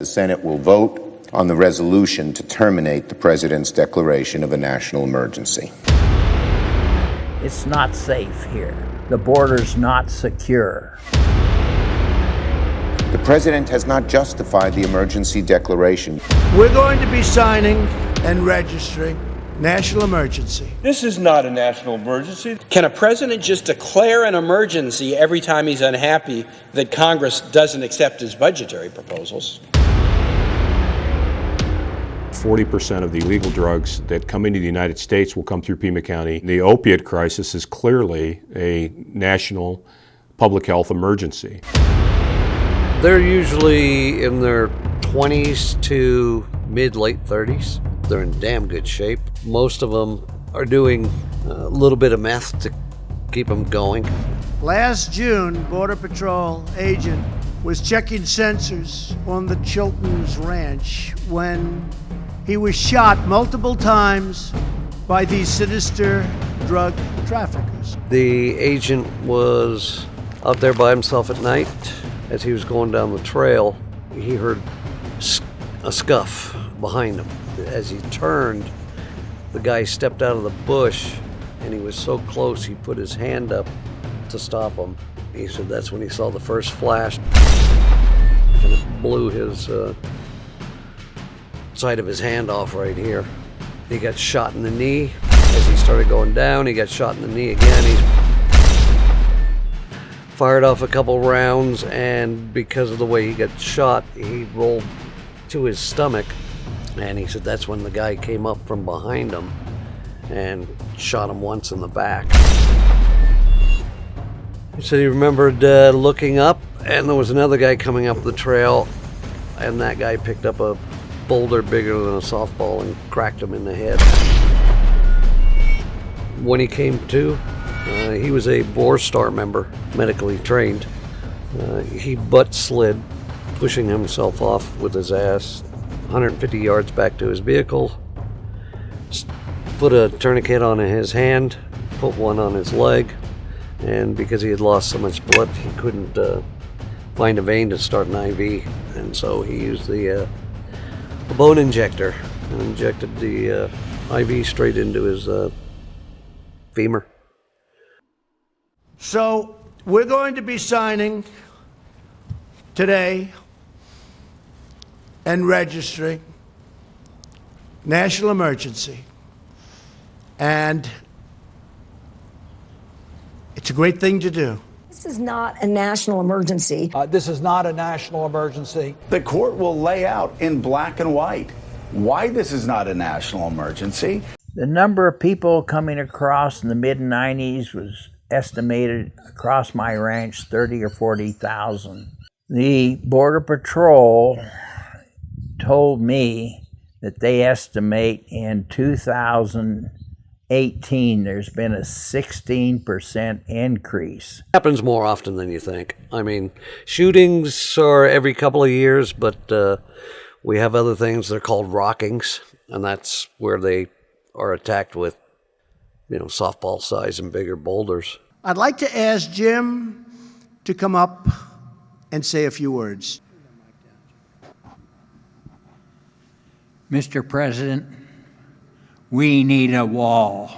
The Senate will vote on the resolution to terminate the President's declaration of a national emergency. It's not safe here. The border's not secure. The President has not justified the emergency declaration. We're going to be signing and registering national emergency. This is not a national emergency. Can a president just declare an emergency every time he's unhappy that Congress doesn't accept his budgetary proposals? 40% of the illegal drugs that come into the United States will come through Pima County. The opiate crisis is clearly a national public health emergency. They're usually in their 20s to mid-late 30s. They're in damn good shape. Most of them are doing a little bit of meth to keep them going. Last June, Border Patrol agent was checking sensors on the Chilton's Ranch when he was shot multiple times by these sinister drug traffickers. The agent was out there by himself at night. As he was going down the trail, he heard a scuff behind him. As he turned, the guy stepped out of the bush, and he was so close he put his hand up to stop him. He said that's when he saw the first flash, and it blew his side of his hand off right here. He got shot in the knee. As he started going down, he got shot in the knee again. He fired off a couple rounds, and because of the way he got shot, he rolled to his stomach. And he said that's when the guy came up from behind him and shot him once in the back. He said he remembered looking up, and there was another guy coming up the trail, and that guy picked up a boulder bigger than a softball and cracked him in the head. When he came to, he was a Star member, medically trained. He butt slid, pushing himself off with his ass 150 yards back to his vehicle, put a tourniquet on his hand, put one on his leg, and because he had lost so much blood, he couldn't find a vein to start an IV, and so he used the bone injector and injected the IV straight into his femur. So we're going to be signing today and registering national emergency. And it's a great thing to do. This is not a national emergency. This is not a national emergency. The court will lay out in black and white why this is not a national emergency. The number of people coming across in the mid-90s was estimated across my ranch 30 or 40,000. The Border Patrol told me that they estimate in 2018 there's been a 16% increase. Happens more often than you think. I mean, shootings are every couple of years, but we have other things. They're called rockings, and that's where they are attacked with, softball size and bigger boulders. I'd like to ask Jim to come up and say a few words. Mr. President, we need a wall.